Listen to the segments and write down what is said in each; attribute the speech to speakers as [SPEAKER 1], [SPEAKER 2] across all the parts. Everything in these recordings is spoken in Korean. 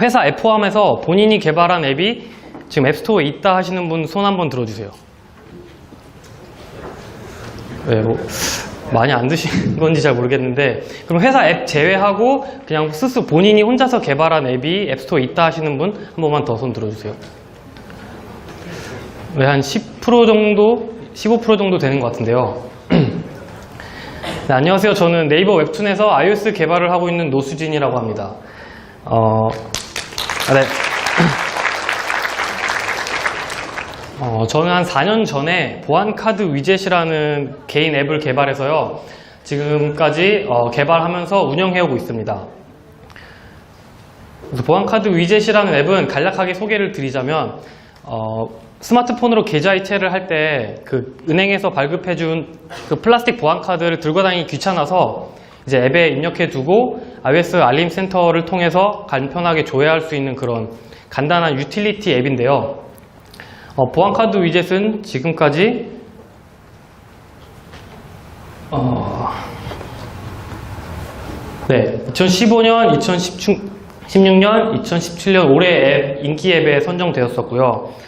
[SPEAKER 1] 회사 앱 포함해서 본인이 개발한 앱이 지금 앱스토어에 있다 하시는 분 손 한번 들어주세요. 네, 뭐 많이 안 드신 건지 잘 모르겠는데, 그럼 회사 앱 제외하고 그냥 스스로 본인이 혼자서 개발한 앱이 앱스토어에 있다 하시는 분 한 번만 더 손 들어주세요. 네, 한 10% 정도, 15% 정도 되는 것 같은데요. 네, 안녕하세요. 저는 네이버 웹툰에서 iOS 개발을 하고 있는 노수진이라고 합니다. 네. 저는 한 4년 전에 보안카드 위젯이라는 개인 앱을 개발해서요, 지금까지 개발하면서 운영해오고 있습니다. 그래서 보안카드 위젯이라는 앱은 간략하게 소개를 드리자면, 스마트폰으로 계좌 이체를 할 때 그 은행에서 발급해준 그 플라스틱 보안카드를 들고 다니기 귀찮아서 이제 앱에 입력해 두고 iOS 알림 센터를 통해서 간편하게 조회할 수 있는 그런 간단한 유틸리티 앱인데요. 보안카드 위젯은 지금까지 네, 2015년, 2016년, 2017년 올해 앱, 인기 앱에 선정되었었고요.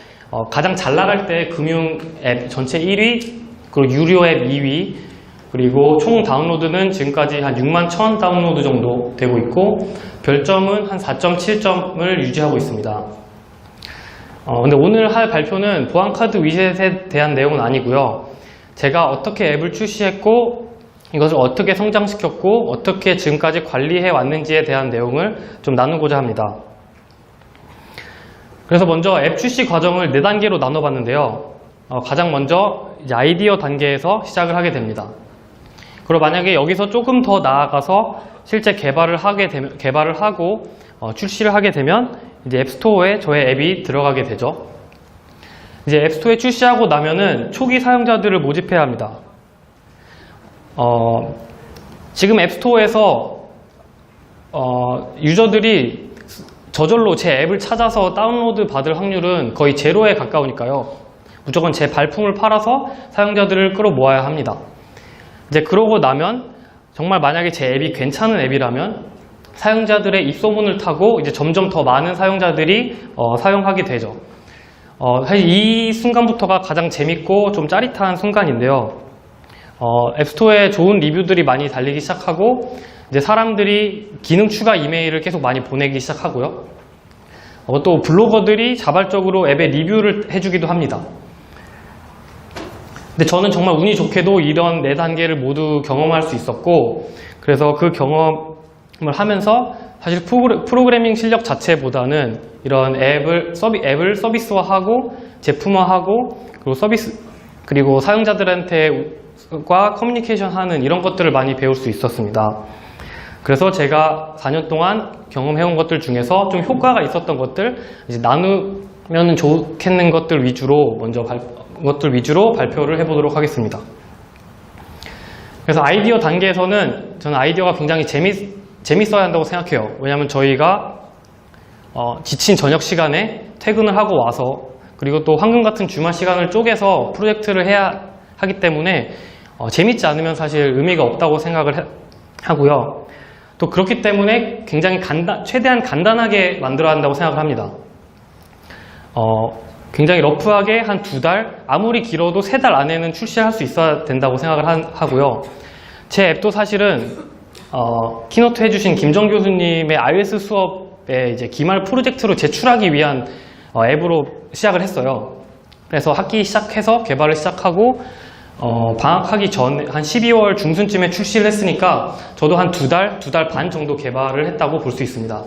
[SPEAKER 1] 가장 잘 나갈 때 금융 앱 전체 1위, 그리고 유료 앱 2위, 그리고 총 다운로드는 지금까지 한 6만 1000 다운로드 정도 되고 있고, 별점은 한 4.7점을 유지하고 있습니다. 근데 오늘 할 발표는 보안카드 위젯에 대한 내용은 아니고요. 제가 어떻게 앱을 출시했고, 이것을 어떻게 성장시켰고, 어떻게 지금까지 관리해 왔는지에 대한 내용을 좀 나누고자 합니다. 그래서 먼저 앱 출시 과정을 4단계로 나눠봤는데요. 가장 먼저 이제 아이디어 단계에서 시작을 하게 됩니다. 그리고 만약에 여기서 조금 더 나아가서 실제 개발을 하고 출시를 하게 되면 이제 앱스토어에 저의 앱이 들어가게 되죠. 이제 앱스토어에 출시하고 나면은 초기 사용자들을 모집해야 합니다. 지금 앱스토어에서 유저들이 저절로 제 앱을 찾아서 다운로드 받을 확률은 거의 제로에 가까우니까요. 무조건 제 발품을 팔아서 사용자들을 끌어모아야 합니다. 이제 그러고 나면 정말 만약에 제 앱이 괜찮은 앱이라면 사용자들의 입소문을 타고 이제 점점 더 많은 사용자들이 사용하게 되죠. 사실 이 순간부터가 가장 재밌고 좀 짜릿한 순간인데요. 앱스토어에 좋은 리뷰들이 많이 달리기 시작하고, 이제 사람들이 기능 추가 이메일을 계속 많이 보내기 시작하고요. 또 블로거들이 자발적으로 앱에 리뷰를 해주기도 합니다. 근데 저는 정말 운이 좋게도 이런 4단계를 모두 경험할 수 있었고, 그래서 그 경험을 하면서 사실 프로그래밍 실력 자체보다는 이런 앱을 서비스화하고 제품화하고 그리고 사용자들한테과 커뮤니케이션 하는 이런 것들을 많이 배울 수 있었습니다. 그래서 제가 4년 동안 경험해온 것들 중에서 좀 효과가 있었던 것들, 이제 나누면 좋겠는 것들 위주로 발표를 해보도록 하겠습니다. 그래서 아이디어 단계에서는 저는 아이디어가 굉장히 재밌어야 한다고 생각해요. 왜냐하면 저희가 지친 저녁 시간에 퇴근을 하고 와서, 그리고 또 황금 같은 주말 시간을 쪼개서 프로젝트를 해야 하기 때문에 재밌지 않으면 사실 의미가 없다고 생각을 하고요. 또 그렇기 때문에 굉장히 최대한 간단하게 만들어야 한다고 생각을 합니다. 굉장히 러프하게 한 2달, 아무리 길어도 3달 안에는 출시할 수 있어야 된다고 생각을 하고요. 제 앱도 사실은 키노트 해주신 김정 교수님의 iOS 수업에 이제 기말 프로젝트로 제출하기 위한 앱으로 시작을 했어요. 그래서 학기 시작해서 개발을 시작하고 방학하기 전에 한 12월 중순쯤에 출시를 했으니까 저도 한 2달 반 정도 개발을 했다고 볼 수 있습니다.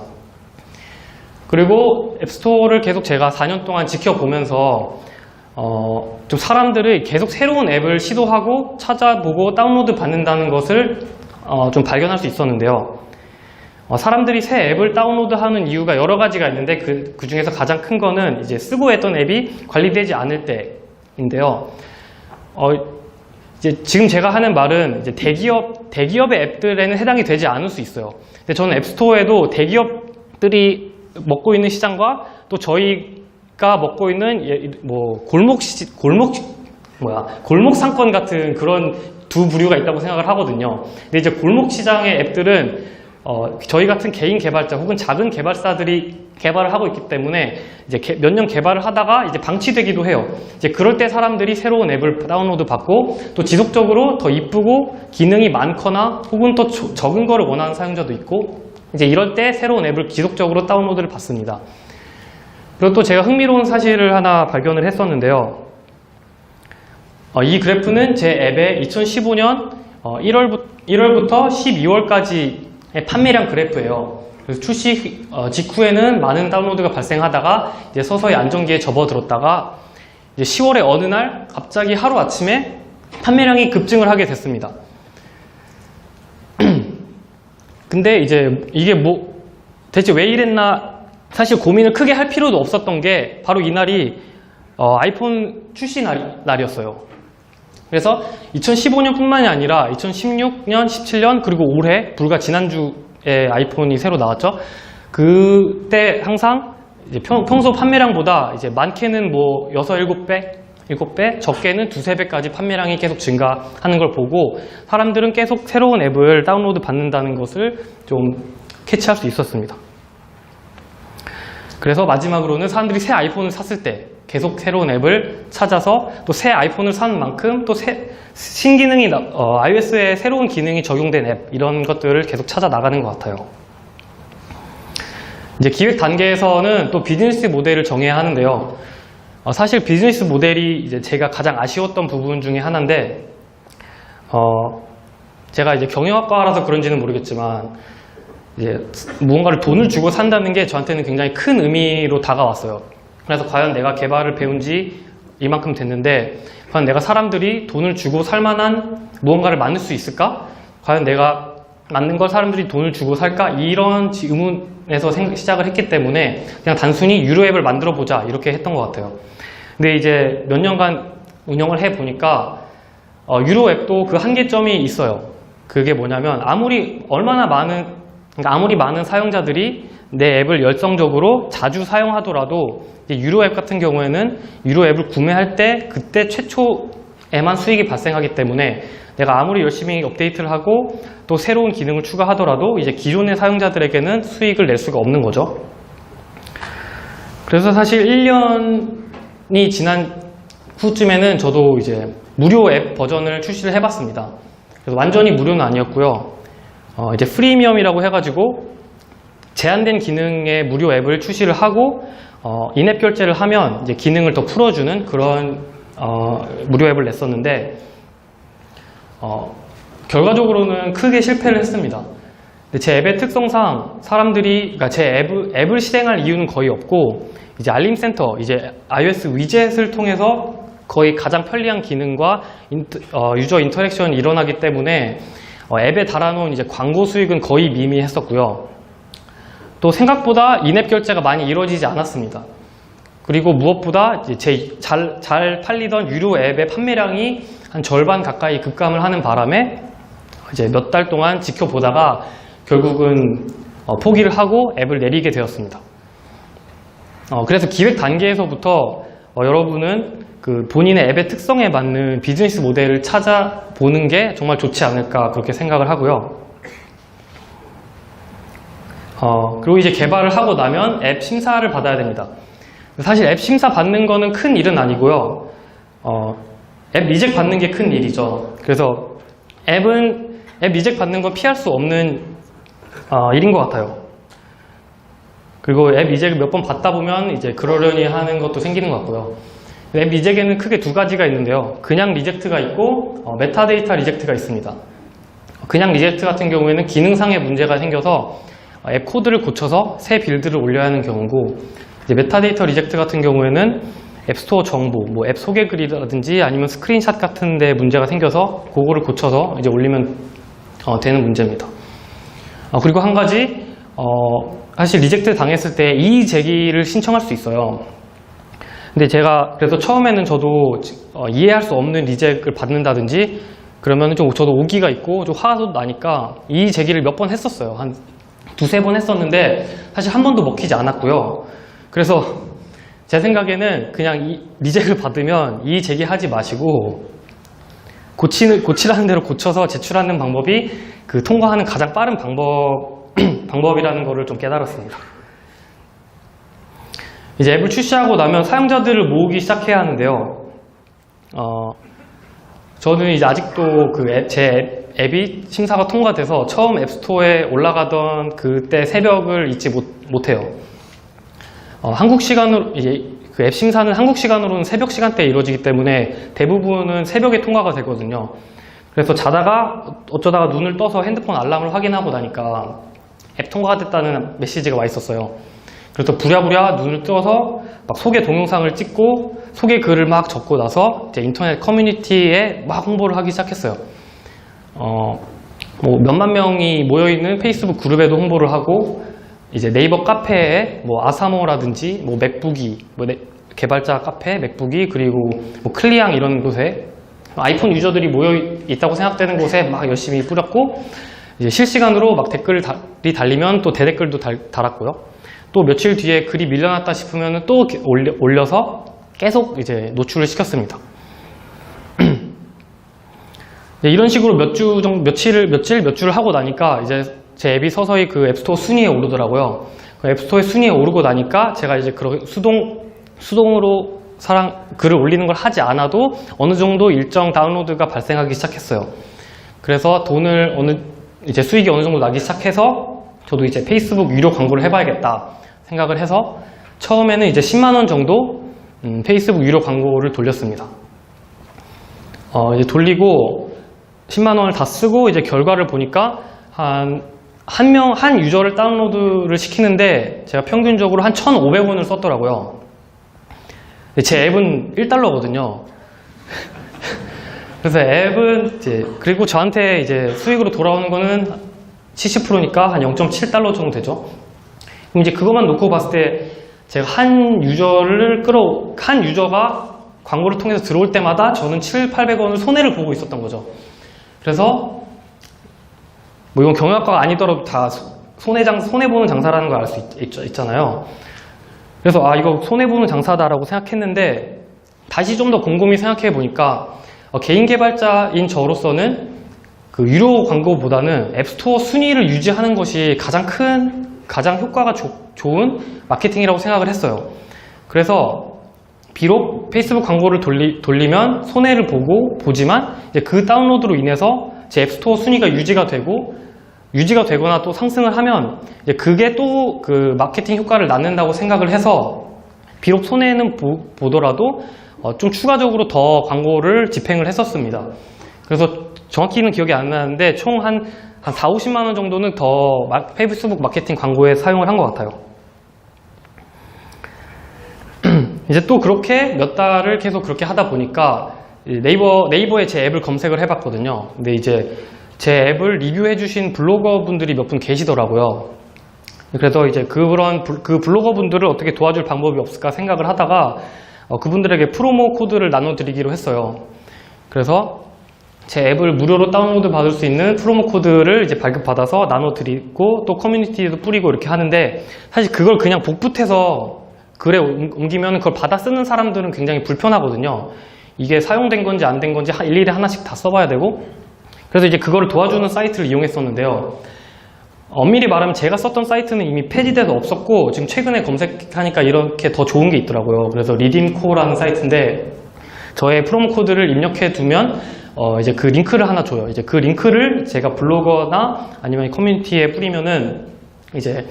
[SPEAKER 1] 그리고 앱스토어를 계속 제가 4년 동안 지켜보면서 좀 사람들이 계속 새로운 앱을 시도하고 찾아보고 다운로드 받는다는 것을 좀 발견할 수 있었는데요. 사람들이 새 앱을 다운로드하는 이유가 여러 가지가 있는데 그 중에서 가장 큰 거는 이제 쓰고 있던 앱이 관리되지 않을 때인데요. 이제 지금 제가 하는 말은 이제 대기업의 앱들에는 해당이 되지 않을 수 있어요. 근데 저는 앱스토어에도 대기업들이 먹고 있는 시장과 또 저희가 먹고 있는 골목 상권 같은 그런 두 부류가 있다고 생각을 하거든요. 근데 이제 골목 시장의 앱들은 저희 같은 개인 개발자 혹은 작은 개발사들이 개발을 하고 있기 때문에 이제 몇 년 개발을 하다가 이제 방치되기도 해요. 이제 그럴 때 사람들이 새로운 앱을 다운로드 받고 또 지속적으로 더 이쁘고 기능이 많거나 혹은 더 적은 거를 원하는 사용자도 있고 이제 이럴 때 새로운 앱을 지속적으로 다운로드를 받습니다. 그리고 또 제가 흥미로운 사실을 하나 발견을 했었는데요. 이 그래프는 제 앱의 2015년 1월부터 12월까지의 판매량 그래프예요. 그래서 출시 직후에는 많은 다운로드가 발생하다가 이제 서서히 안정기에 접어들었다가 이제 10월의 어느 날 갑자기 하루 아침에 판매량이 급증을 하게 됐습니다. 근데 이제 이게 대체 왜 이랬나 사실 고민을 크게 할 필요도 없었던 게 바로 이날이 아이폰 출시 날이었어요. 그래서 2015년뿐만이 아니라 2016년, 17년 그리고 올해 불과 지난주에 아이폰이 새로 나왔죠. 그때 항상 이제 평소 판매량보다 이제 많게는 뭐 6, 7배, 적게는 2, 3배까지 판매량이 계속 증가하는 걸 보고 사람들은 계속 새로운 앱을 다운로드 받는다는 것을 좀 캐치할 수 있었습니다. 그래서 마지막으로는 사람들이 새 아이폰을 샀을 때 계속 새로운 앱을 찾아서 또 새 아이폰을 산 만큼 또 신기능이 iOS에 새로운 기능이 적용된 앱 이런 것들을 계속 찾아 나가는 것 같아요. 이제 기획 단계에서는 또 비즈니스 모델을 정해야 하는데요. 사실 비즈니스 모델이 이제 제가 가장 아쉬웠던 부분 중에 하나인데 제가 이제 경영학과라서 그런지는 모르겠지만 이제 무언가를 돈을 주고 산다는 게 저한테는 굉장히 큰 의미로 다가왔어요. 그래서 과연 내가 개발을 배운 지 이만큼 됐는데 과연 내가 사람들이 돈을 주고 살 만한 무언가를 만들 수 있을까? 과연 내가 만든 걸 사람들이 돈을 주고 살까? 이런 의문에서 시작을 했기 때문에 그냥 단순히 유료 앱을 만들어 보자 이렇게 했던 것 같아요. 근데 이제 몇 년간 운영을 해 보니까 유료 앱도 그 한계점이 있어요. 그게 뭐냐면 아무리 많은 사용자들이 내 앱을 열성적으로 자주 사용하더라도 유료 앱 같은 경우에는 유료 앱을 구매할 때 그때 최초에만 수익이 발생하기 때문에 내가 아무리 열심히 업데이트를 하고 또 새로운 기능을 추가하더라도 이제 기존의 사용자들에게는 수익을 낼 수가 없는 거죠. 그래서 사실 1년이 지난 후쯤에는 저도 이제 무료 앱 버전을 출시를 해봤습니다. 그래서 완전히 무료는 아니었고요. 이제 프리미엄이라고 해가지고 제한된 기능의 무료 앱을 출시를 하고 인앱 결제를 하면 이제 기능을 더 풀어주는 그런 무료 앱을 냈었는데 결과적으로는 크게 실패를 했습니다. 근데 제 앱의 특성상 사람들이 그러니까 제 앱을 실행할 이유는 거의 없고 이제 알림센터, 이제 iOS 위젯을 통해서 거의 가장 편리한 기능과 유저 인터랙션이 일어나기 때문에 앱에 달아놓은 이제 광고 수익은 거의 미미했었고요. 또 생각보다 인앱 결제가 많이 이루어지지 않았습니다. 그리고 무엇보다 이제 잘 팔리던 유료 앱의 판매량이 한 절반 가까이 급감을 하는 바람에 이제 몇 달 동안 지켜보다가 결국은 포기를 하고 앱을 내리게 되었습니다. 그래서 기획 단계에서부터 여러분은 그 본인의 앱의 특성에 맞는 비즈니스 모델을 찾아보는 게 정말 좋지 않을까 그렇게 생각을 하고요. 그리고 이제 개발을 하고 나면 앱 심사를 받아야 됩니다. 사실 앱 심사 받는 거는 큰 일은 아니고요. 앱 리젝 받는 게 큰 일이죠. 그래서 앱 리젝 받는 건 피할 수 없는 일인 것 같아요. 그리고 앱 리젝을 몇 번 받다 보면 이제 그러려니 하는 것도 생기는 것 같고요. 앱 리젝에는 크게 두 가지가 있는데요. 그냥 리젝트가 있고 메타데이터 리젝트가 있습니다. 그냥 리젝트 같은 경우에는 기능상의 문제가 생겨서 앱 코드를 고쳐서 새 빌드를 올려야 하는 경우고 이제 메타데이터 리젝트 같은 경우에는 앱스토어 정보, 뭐 앱 소개 글이라든지 아니면 스크린샷 같은 데 문제가 생겨서 그거를 고쳐서 이제 올리면 되는 문제입니다. 그리고 한 가지 사실 리젝트 당했을 때 이의 제기를 신청할 수 있어요. 근데 제가 그래서 처음에는 저도 이해할 수 없는 리젝을 받는다든지 그러면 좀 저도 오기가 있고 좀 화도 나니까 이의 제기를 몇 번 했었어요. 한 두세 번 했었는데 사실 한 번도 먹히지 않았고요. 그래서 제 생각에는 그냥 이 리젝을 받으면 이의 제기하지 마시고 고치라는 대로 고쳐서 제출하는 방법이 그 통과하는 가장 빠른 방법 방법이라는 거를 좀 깨달았습니다. 이제 앱을 출시하고 나면 사용자들을 모으기 시작해야 하는데요. 저는 이제 아직도 제 앱이 심사가 통과돼서 처음 앱스토어에 올라가던 그때 새벽을 잊지 못해요. 한국 시간으로, 그 앱 심사는 한국 시간으로는 새벽 시간대에 이루어지기 때문에 대부분은 새벽에 통과가 되거든요. 그래서 자다가 어쩌다가 눈을 떠서 핸드폰 알람을 확인하고 나니까 앱 통과가 됐다는 메시지가 와 있었어요. 그래서 부랴부랴 눈을 떠서 막 소개 동영상을 찍고 소개 글을 막 적고 나서 이제 인터넷 커뮤니티에 막 홍보를 하기 시작했어요. 뭐 몇만 명이 모여있는 페이스북 그룹에도 홍보를 하고, 이제 네이버 카페에 뭐 아사모라든지 뭐 맥북이, 뭐 개발자 카페 맥북이, 그리고 뭐 클리앙 이런 곳에 아이폰 유저들이 모여 있다고 생각되는 곳에 막 열심히 뿌렸고, 이제 실시간으로 막 댓글이 달리면 또 대댓글도 달았고요. 또 며칠 뒤에 글이 밀려났다 싶으면 또 올려서 계속 이제 노출을 시켰습니다. 이런 식으로 며칠을 하고 나니까 이제 제 앱이 서서히 그 앱스토어 순위에 오르더라고요. 그 앱스토어 순위에 오르고 나니까 제가 이제 수동으로 글을 올리는 걸 하지 않아도 어느 정도 일정 다운로드가 발생하기 시작했어요. 그래서 이제 수익이 어느 정도 나기 시작해서 저도 이제 페이스북 유료 광고를 해봐야겠다 생각을 해서 처음에는 이제 10만 원 정도 페이스북 유료 광고를 돌렸습니다. 이제 돌리고 10만 원을 다 쓰고 이제 결과를 보니까 한 유저를 다운로드를 시키는데 제가 평균적으로 한 1,500원을 썼더라고요. 제 앱은 1달러거든요. 그래서 앱은 그리고 저한테 이제 수익으로 돌아오는 거는 70%니까 한 0.7달러 정도 되죠. 그럼 이제 그것만 놓고 봤을 때 제가 한 유저가 광고를 통해서 들어올 때마다 저는 700~800원을 손해를 보고 있었던 거죠. 그래서 뭐 이건 경영학과가 아니더라도 다 손해보는 장사라는 걸 알 수 있잖아요. 그래서 이거 손해보는 장사다라고 생각했는데 다시 좀 더 곰곰이 생각해 보니까 개인 개발자인 저로서는 그 유료 광고보다는 앱스토어 순위를 유지하는 것이 가장 효과가 좋은 마케팅이라고 생각을 했어요. 그래서 비록 페이스북 광고를 돌리면 손해를 보지만 이제 그 다운로드로 인해서 제 앱스토어 순위가 유지가 되거나 또 상승을 하면 이제 그게 또 그 마케팅 효과를 낳는다고 생각을 해서 비록 손해는 보더라도 좀 추가적으로 더 광고를 집행을 했었습니다. 그래서 정확히는 기억이 안 나는데 총 한 40~50만 원 정도는 더 페이스북 마케팅 광고에 사용을 한 것 같아요. 이제 또 그렇게 몇 달을 계속 그렇게 하다 보니까 네이버에 제 앱을 검색을 해봤거든요. 근데 이제 제 앱을 리뷰해 주신 블로거 분들이 몇 분 계시더라고요. 그래서 이제 그 블로거 분들을 어떻게 도와줄 방법이 없을까 생각을 하다가 그분들에게 프로모 코드를 나눠드리기로 했어요. 그래서 제 앱을 무료로 다운로드 받을 수 있는 프로모 코드를 이제 발급받아서 나눠드리고 또 커뮤니티에도 뿌리고 이렇게 하는데, 사실 그걸 그냥 복붙해서 글에 옮기면 그걸 받아 쓰는 사람들은 굉장히 불편하거든요. 이게 사용된 건지 안 된 건지 일일이 하나씩 다 써봐야 되고, 그래서 이제 그거를 도와주는 사이트를 이용했었는데요. 엄밀히 말하면 제가 썼던 사이트는 이미 폐지돼서 없었고 지금 최근에 검색하니까 이렇게 더 좋은 게 있더라고요. 그래서 리딤코라는 사이트인데 저의 프로모 코드를 입력해 두면 이제 그 링크를 하나 줘요. 이제 그 링크를 제가 블로거나 아니면 커뮤니티에 뿌리면은 이제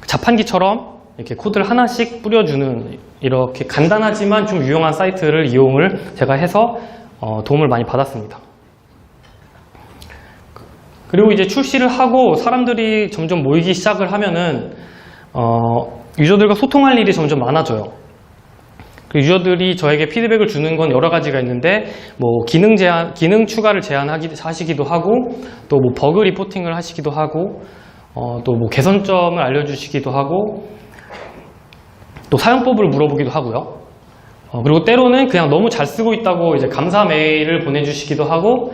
[SPEAKER 1] 자판기처럼 이렇게 코드를 하나씩 뿌려주는 이렇게 간단하지만 좀 유용한 사이트를 이용을 제가 해서 도움을 많이 받았습니다. 그리고 이제 출시를 하고 사람들이 점점 모이기 시작을 하면은 유저들과 소통할 일이 점점 많아져요. 그 유저들이 저에게 피드백을 주는 건 여러 가지가 있는데 뭐 기능 추가를 하시기도 하고 또 뭐 버그 리포팅을 하시기도 하고 또 뭐 개선점을 알려주시기도 하고 또 사용법을 물어보기도 하고요. 그리고 때로는 그냥 너무 잘 쓰고 있다고 이제 감사 메일을 보내주시기도 하고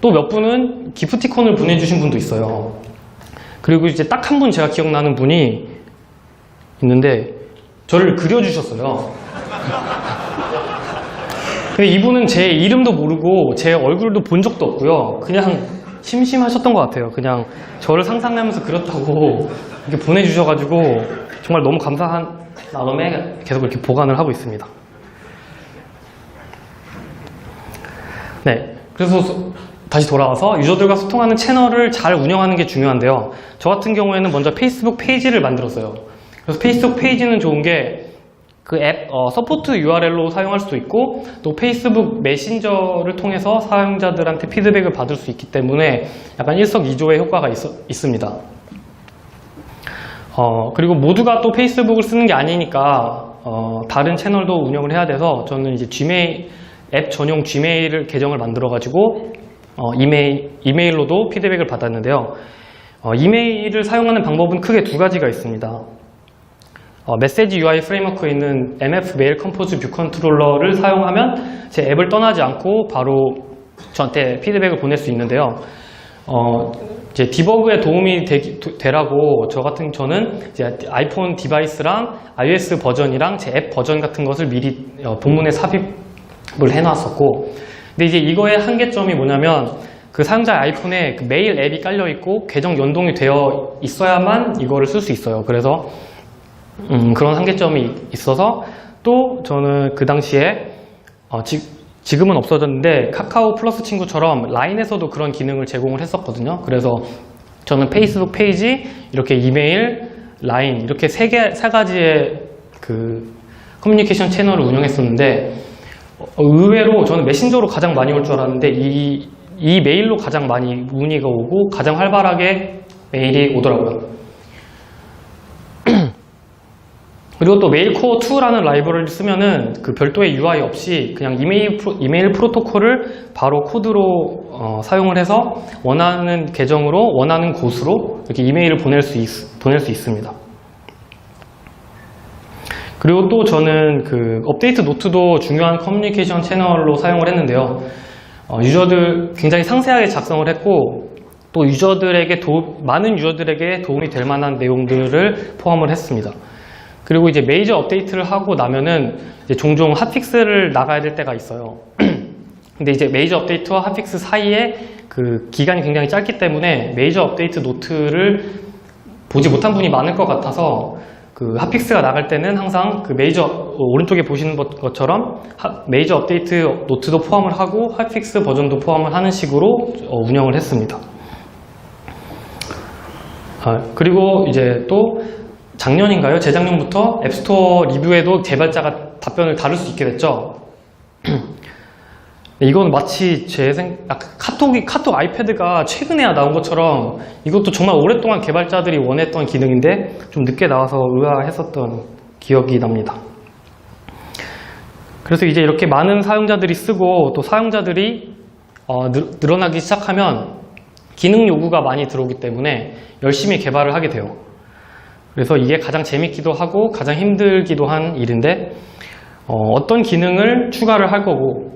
[SPEAKER 1] 또 몇 분은 기프티콘을 보내주신 분도 있어요. 그리고 이제 딱 한 분 제가 기억나는 분이 있는데 저를 그려주셨어요. 근데 이분은 제 이름도 모르고 제 얼굴도 본 적도 없고요. 그냥 심심하셨던 것 같아요. 그냥 저를 상상하면서 그렸다고 이렇게 보내주셔가지고 정말 너무 감사한 마음에 계속 이렇게 보관을 하고 있습니다. 네, 그래서 다시 돌아와서 유저들과 소통하는 채널을 잘 운영하는 게 중요한데요. 저 같은 경우에는 먼저 페이스북 페이지를 만들었어요. 그래서 페이스북 페이지는 좋은 게 그 앱 서포트 URL로 사용할 수도 있고 또 페이스북 메신저를 통해서 사용자들한테 피드백을 받을 수 있기 때문에 약간 일석이조의 효과가 있습니다. 그리고 모두가 또 페이스북을 쓰는 게 아니니까 다른 채널도 운영을 해야 돼서 저는 이제 지메일 앱 전용 지메일 계정을 만들어 가지고 이메일로도 피드백을 받았는데요. 이메일을 사용하는 방법은 크게 두 가지가 있습니다. 메시지 UI 프레임워크에 있는 MF 메일 컴포즈 뷰 컨트롤러를 사용하면 제 앱을 떠나지 않고 바로 저한테 피드백을 보낼 수 있는데요. 이제 디버그에 도움이 되라고 저는 이제 아이폰 디바이스랑 iOS 버전이랑 제 앱 버전 같은 것을 미리 본문에 삽입을 해놨었고, 근데 이제 이거의 한계점이 뭐냐면 그 사용자 아이폰에 그 메일 앱이 깔려 있고 계정 연동이 되어 있어야만 이거를 쓸 수 있어요. 그래서 그런 한계점이 있어서 또 저는 그 당시에 지금은 없어졌는데 카카오 플러스 친구처럼 라인에서도 그런 기능을 제공을 했었거든요. 그래서 저는 페이스북 페이지, 이렇게 이메일, 라인 이렇게 세 가지의 그 커뮤니케이션 채널을 운영했었는데 의외로 저는 메신저로 가장 많이 올 줄 알았는데 이 메일로 가장 많이 문의가 오고 가장 활발하게 메일이 오더라고요. 그리고 또 메일코어2라는 라이브러리를 쓰면은 그 별도의 UI 없이 그냥 이메일 프로토콜을 바로 코드로 사용을 해서 원하는 계정으로 원하는 곳으로 이렇게 이메일을 보낼 수 있습니다. 그리고 또 저는 그 업데이트 노트도 중요한 커뮤니케이션 채널로 사용을 했는데요. 유저들 굉장히 상세하게 작성을 했고 또 많은 유저들에게 도움이 될 만한 내용들을 포함을 했습니다. 그리고 이제 메이저 업데이트를 하고 나면은 이제 종종 핫픽스를 나가야 될 때가 있어요. 근데 이제 메이저 업데이트와 핫픽스 사이에 그 기간이 굉장히 짧기 때문에 메이저 업데이트 노트를 보지 못한 분이 많을 것 같아서 그 핫픽스가 나갈 때는 항상 그 오른쪽에 보시는 것처럼 메이저 업데이트 노트도 포함을 하고 핫픽스 버전도 포함을 하는 식으로 운영을 했습니다. 그리고 이제 또 작년인가요? 재작년부터 앱스토어 리뷰에도 개발자가 답변을 다룰 수 있게 됐죠. 이건 마치 카톡 아이패드가 최근에야 나온 것처럼 이것도 정말 오랫동안 개발자들이 원했던 기능인데 좀 늦게 나와서 의아했었던 기억이 납니다. 그래서 이제 이렇게 많은 사용자들이 쓰고 또 사용자들이 늘어나기 시작하면 기능 요구가 많이 들어오기 때문에 열심히 개발을 하게 돼요. 그래서 이게 가장 재밌기도 하고 가장 힘들기도 한 일인데 어떤 기능을 추가를 할 거고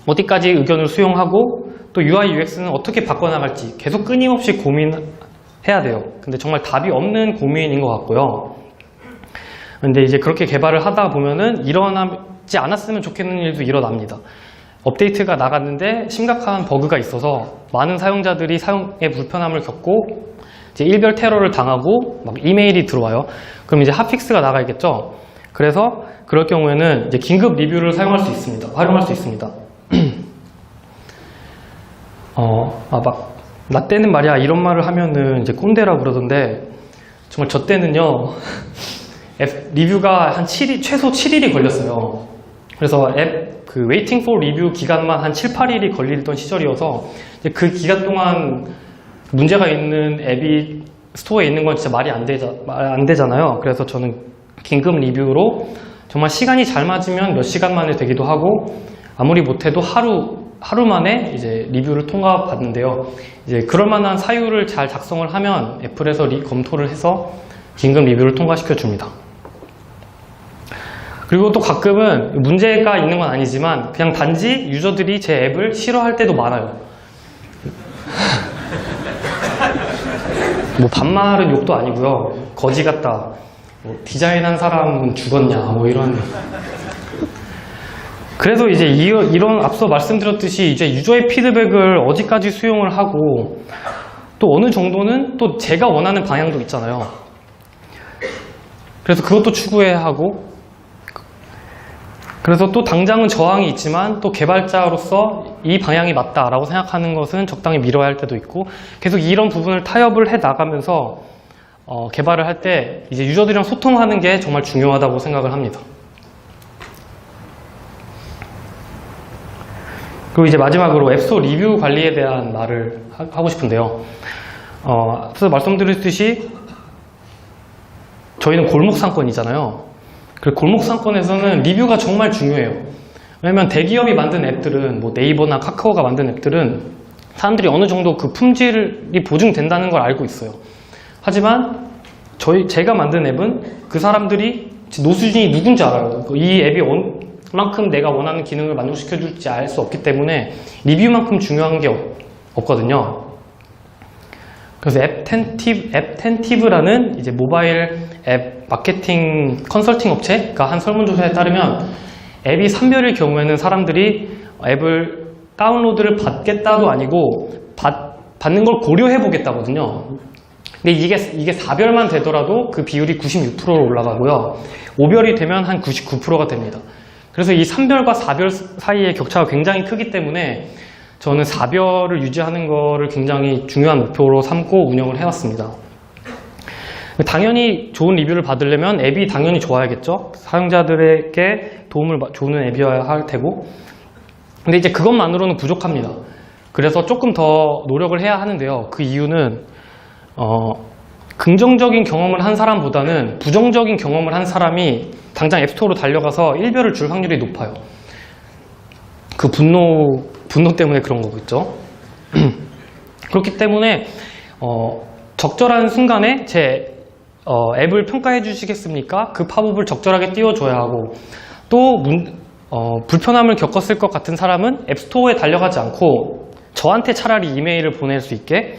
[SPEAKER 1] 어디까지 의견을 수용하고 또 UI, UX는 어떻게 바꿔나갈지 계속 끊임없이 고민해야 돼요. 근데 정말 답이 없는 고민인 것 같고요. 근데 이제 그렇게 개발을 하다 보면은 일어나지 않았으면 좋겠는 일도 일어납니다. 업데이트가 나갔는데 심각한 버그가 있어서 많은 사용자들이 사용에 불편함을 겪고 이제 일별 테러를 당하고 막 이메일이 들어와요. 그럼 이제 핫픽스가 나가야겠죠. 그래서 그럴 경우에는 이제 긴급 리뷰를 활용할 수 있습니다. 나 때는 말이야 이런 말을 하면은 이제 꼰대라고 그러던데 정말 저 때는요 리뷰가 한 최소 7일이 걸렸어요. 그래서 그 웨이팅 포 리뷰 기간만 한 7, 8일이 걸리던 시절이어서 이제 그 기간 동안 문제가 있는 앱이 스토어에 있는 건 진짜 말이 안 되잖아요. 그래서 저는 긴급 리뷰로 정말 시간이 잘 맞으면 몇 시간 만에 되기도 하고 아무리 못해도 하루 만에 이제 리뷰를 통과받는데요. 이제 그럴 만한 사유를 잘 작성을 하면 애플에서 검토를 해서 긴급 리뷰를 통과시켜 줍니다. 그리고 또 가끔은 문제가 있는 건 아니지만 그냥 단지 유저들이 제 앱을 싫어할 때도 많아요. 뭐 반말은 욕도 아니고요. 거지 같다. 뭐 디자인한 사람은 죽었냐. 뭐 이런. 그래서 이제 이런 앞서 말씀드렸듯이 이제 유저의 피드백을 어디까지 수용을 하고 또 어느 정도는 또 제가 원하는 방향도 있잖아요. 그래서 그것도 추구해야 하고, 그래서 또 당장은 저항이 있지만 또 개발자로서 이 방향이 맞다라고 생각하는 것은 적당히 미뤄야 할 때도 있고, 계속 이런 부분을 타협을 해 나가면서 개발을 할 때 이제 유저들이랑 소통하는 게 정말 중요하다고 생각을 합니다. 그리고 이제 마지막으로 앱스토어 리뷰 관리에 대한 말을 하고 싶은데요. 앞서 말씀드렸듯이 저희는 골목 상권이잖아요. 그 골목 상권에서는 리뷰가 정말 중요해요. 왜냐면 대기업이 만든 앱들은, 뭐 네이버나 카카오가 만든 앱들은 사람들이 어느 정도 그 품질이 보증된다는 걸 알고 있어요. 하지만 제가 만든 앱은 그 사람들이 노수준이 누군지 알아요. 이 앱이 얼만큼 내가 원하는 기능을 만족시켜줄지 알 수 없기 때문에 리뷰만큼 중요한 게 없거든요. 그래서 앱텐티브라는 이제 모바일 앱 마케팅 컨설팅 업체가 한 설문조사에 따르면 앱이 산별일 경우에는 사람들이 앱을 다운로드를 받겠다도 아니고 받는 걸 고려해 보겠다거든요. 근데 이게 4별만 되더라도 그 비율이 96%로 올라가고요. 5별이 되면 한 99%가 됩니다. 그래서 이 3별과 4별 사이의 격차가 굉장히 크기 때문에 저는 4별을 유지하는 거를 굉장히 중요한 목표로 삼고 운영을 해왔습니다. 당연히 좋은 리뷰를 받으려면 앱이 당연히 좋아야겠죠. 사용자들에게 도움을 주는 앱이어야 할 테고. 근데 이제 그것만으로는 부족합니다. 그래서 조금 더 노력을 해야 하는데요. 그 이유는 긍정적인 경험을 한 사람보다는 부정적인 경험을 한 사람이 당장 앱스토어로 달려가서 1별을 줄 확률이 높아요. 그 분노 때문에 그런 거겠죠. 그렇기 때문에 적절한 순간에 제 앱을 평가해 주시겠습니까? 그 팝업을 적절하게 띄워줘야 하고, 또 불편함을 겪었을 것 같은 사람은 앱스토어에 달려가지 않고 저한테 차라리 이메일을 보낼 수 있게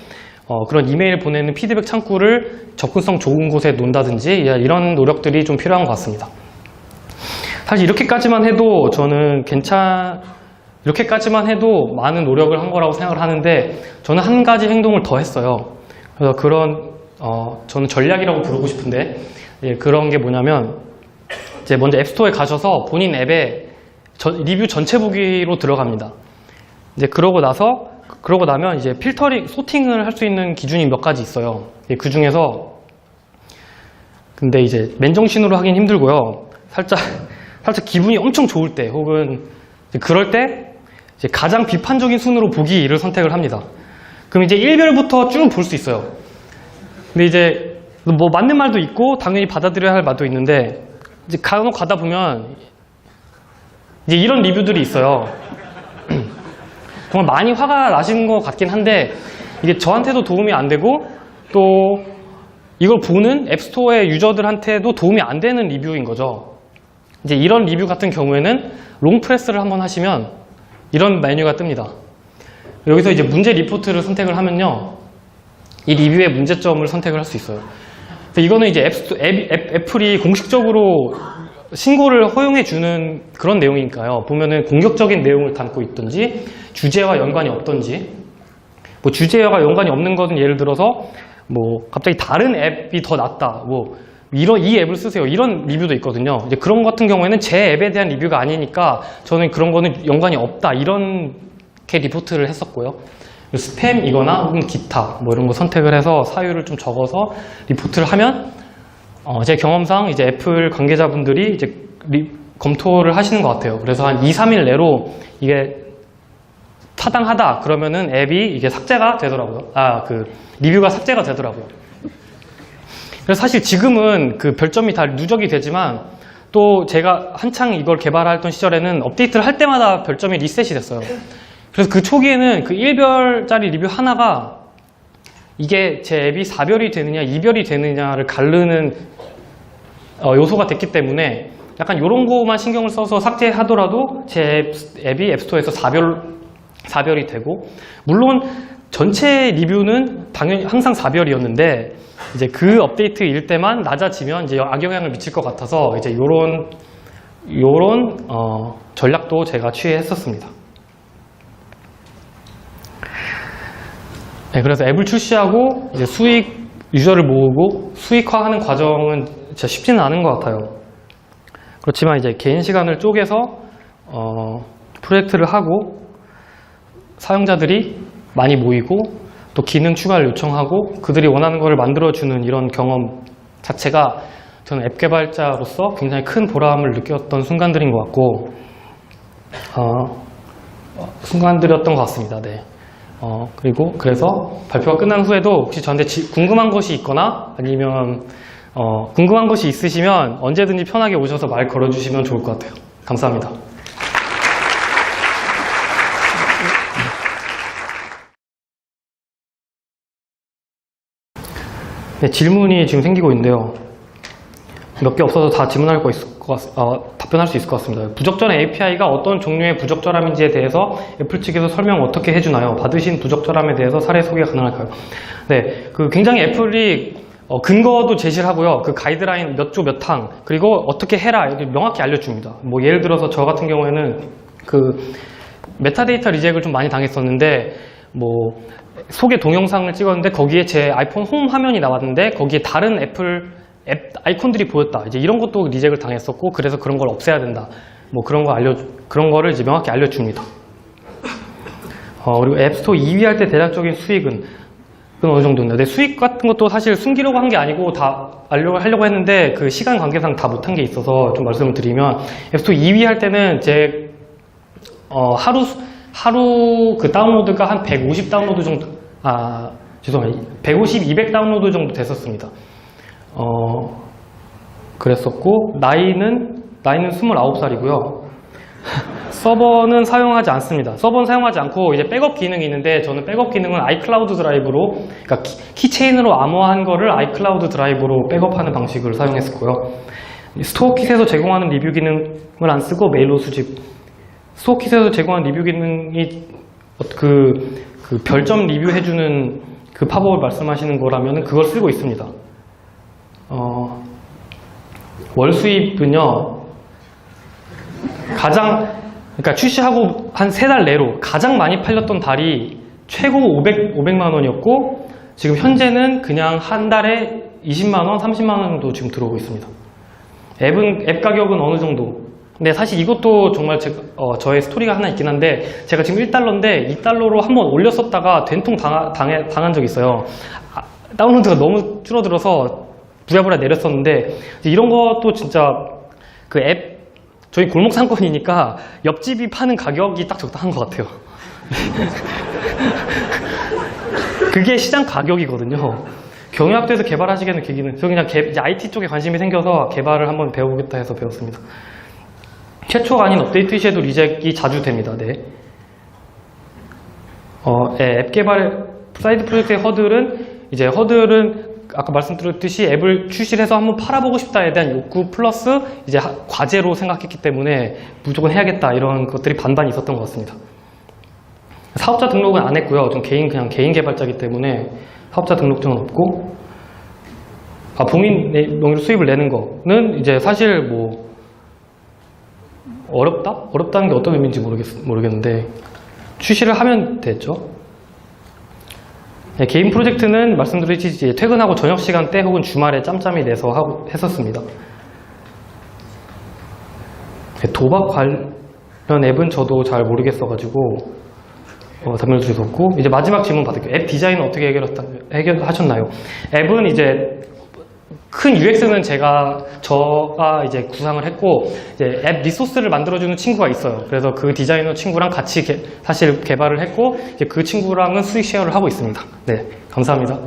[SPEAKER 1] 그런 이메일 보내는 피드백 창구를 접근성 좋은 곳에 놓는다든지 이런 노력들이 좀 필요한 것 같습니다. 사실 이렇게까지만 해도 저는 이렇게까지만 해도 많은 노력을 한 거라고 생각을 하는데, 저는 한 가지 행동을 더 했어요. 그래서 저는 전략이라고 부르고 싶은데, 그런 게 뭐냐면, 이제 먼저 앱스토어에 가셔서 본인 앱에 리뷰 전체 보기로 들어갑니다. 이제 그러고 나면 이제 소팅을 할 수 있는 기준이 몇 가지 있어요. 그 중에서, 근데 이제 맨정신으로 하긴 힘들고요. 살짝 기분이 엄청 좋을 때, 혹은 그럴 때 이제 가장 비판적인 순으로 보기를 선택을 합니다. 그럼 이제 1별부터 쭉 볼 수 있어요. 근데 이제 뭐 맞는 말도 있고 당연히 받아들여야 할 말도 있는데, 이제 간혹 가다 보면 이제 이런 리뷰들이 있어요. 정말 많이 화가 나시는 것 같긴 한데 이게 저한테도 도움이 안 되고 또 이걸 보는 앱스토어의 유저들한테도 도움이 안 되는 리뷰인 거죠. 이제 이런 리뷰 같은 경우에는 롱프레스를 한번 하시면 이런 메뉴가 뜹니다. 여기서 이제 문제 리포트를 선택을 하면요, 이 리뷰의 문제점을 선택을 할 수 있어요. 이거는 이제 애플이 공식적으로 신고를 허용해 주는 그런 내용이니까요. 보면은 공격적인 내용을 담고 있든지 주제와 연관이 없든지, 뭐 주제와 연관이 없는 것은 예를 들어서 뭐 갑자기 다른 앱이 더 낫다, 뭐 이 앱을 쓰세요, 이런 리뷰도 있거든요. 이제 그런 것 같은 경우에는 제 앱에 대한 리뷰가 아니니까 저는 그런 거는 연관이 없다, 이렇게 리포트를 했었고요. 스팸이거나 혹은 기타 뭐 이런 거 선택을 해서 사유를 좀 적어서 리포트를 하면 제 경험상 이제 애플 관계자분들이 이제 검토를 하시는 것 같아요. 그래서 한 2, 3일 내로 이게 타당하다 그러면은 앱이 이게 삭제가 되더라고요. 그 리뷰가 삭제가 되더라고요. 그래서 사실 지금은 그 별점이 다 누적이 되지만, 또 제가 한창 이걸 개발했던 시절에는 업데이트를 할 때마다 별점이 리셋이 됐어요. 그래서 그 초기에는 그 1별짜리 리뷰 하나가 이게 제 앱이 4별이 되느냐 2별이 되느냐를 가르는 요소가 됐기 때문에 약간 이런 거만 신경을 써서 삭제하더라도 제 앱이 앱스토어에서 4별이 되고, 물론 전체 리뷰는 당연히 항상 4별이었는데 이제 그 업데이트일 때만 낮아지면 이제 악영향을 미칠 것 같아서 이제 이런 요런 전략도 제가 취했었습니다. 네, 그래서 앱을 출시하고 이제 유저를 모으고 수익화하는 과정은 진짜 쉽지는 않은 것 같아요. 그렇지만 이제 개인 시간을 쪼개서 프로젝트를 하고 사용자들이 많이 모이고 또 기능 추가를 요청하고 그들이 원하는 것을 만들어주는 이런 경험 자체가 저는 앱 개발자로서 굉장히 큰 보람을 느꼈던 순간들인 것 같고 순간들이었던 것 같습니다. 네. 그래서 발표가 끝난 후에도 혹시 저한테 궁금한 것이 있거나 아니면 궁금한 것이 있으시면 언제든지 편하게 오셔서 말 걸어주시면 좋을 것 같아요. 감사합니다. 네, 질문이 지금 생기고 있는데요. 몇 개 없어서 다 질문할 거 있을 것 답변할 수 있을 것 같습니다. 부적절한 API가 어떤 종류의 부적절함인지에 대해서 애플 측에서 설명 어떻게 해주나요? 받으신 부적절함에 대해서 사례 소개가 가능할까요? 네, 굉장히 애플이 근거도 제시를 하고요. 그 가이드라인 몇 조 몇 항 그리고 어떻게 해라 이렇게 명확히 알려줍니다. 뭐 예를 들어서 저 같은 경우에는 메타데이터 리젝을 좀 많이 당했었는데 소개 동영상을 찍었는데 거기에 제 아이폰 홈 화면이 나왔는데 거기에 다른 애플 앱 아이콘들이 보였다. 이제 이런 것도 리젝을 당했었고 그래서 그런 걸 없애야 된다. 그런 거를 이제 명확히 알려줍니다. 그리고 앱스토어 2위 할 때 대략적인 수익은 어느 정도인데 수익 같은 것도 사실 숨기려고 한 게 아니고 다 하려고 했는데 그 시간 관계상 다 못한 게 있어서 좀 말씀을 드리면 앱스토어 2위 할 때는 제 하루 그 다운로드가 한 150 다운로드 정도 죄송해요. 150, 200 다운로드 정도 됐었습니다. 그랬었고 나이는 29살이고요. 서버는 사용하지 않습니다. 서버는 사용하지 않고 이제 백업 기능이 있는데 저는 백업 기능은 아이클라우드 드라이브로 그러니까 키체인으로 암호화한 거를 아이클라우드 드라이브로 백업하는 방식을 사용했었고요. 스토어킷에서 제공하는 리뷰 기능을 안 쓰고 메일로 수집. 스토어킷에서 제공하는 리뷰 기능이 그 별점 리뷰해주는 그 팝업을 말씀하시는 거라면 그걸 쓰고 있습니다. 월 수입은요, 그러니까 출시하고 한 3달 내로 가장 많이 팔렸던 달이 최고 500만 원이었고, 지금 현재는 그냥 한 달에 20만 원, 30만 원 정도 지금 들어오고 있습니다. 앱 가격은 어느 정도? 근데 사실 이것도 정말 저의 스토리가 하나 있긴 한데, 제가 지금 1달러인데 2달러로 한번 올렸었다가 된통 당한 적이 있어요. 다운로드가 너무 줄어들어서 부랴부랴 내렸었는데, 이런 것도 진짜 그 앱, 저희 골목 상권이니까 옆집이 파는 가격이 딱 적당한 것 같아요. 그게 시장 가격이거든요. 경영학도에서 개발하시게 된 계기는, 저 그냥 이제 IT 쪽에 관심이 생겨서 개발을 한번 배워보겠다 해서 배웠습니다. 최초가 아닌 업데이트 시에도 리젝이 자주 됩니다. 네. 앱 개발 사이드 프로젝트의 허들은 아까 말씀드렸듯이 앱을 출시해서 한번 팔아보고 싶다에 대한 욕구 플러스 이제 과제로 생각했기 때문에 무조건 해야겠다 이런 것들이 반반 있었던 것 같습니다. 사업자 등록은 안 했고요. 좀 그냥 개인 개발자이기 때문에 사업자 등록증은 없고, 봉인 명의로 수입을 내는 거는 이제 사실 어렵다는 게 어떤 의미인지 모르겠는데 출시를 하면 됐죠. 네, 개인 프로젝트는 말씀드렸듯이 퇴근하고 저녁 시간대 혹은 주말에 짬짬이 내서 했었습니다. 네, 도박 관련 앱은 저도 잘 모르겠어가지고 답변을 드릴 수 없고, 이제 마지막 질문 받을게요. 앱 디자인은 어떻게 해결하셨나요? 앱은 이제 큰 UX는 저가 이제 구상을 했고, 이제 앱 리소스를 만들어주는 친구가 있어요. 그래서 그 디자이너 친구랑 같이 사실 개발을 했고, 이제 그 친구랑은 수익 쉐어를 하고 있습니다. 네, 감사합니다.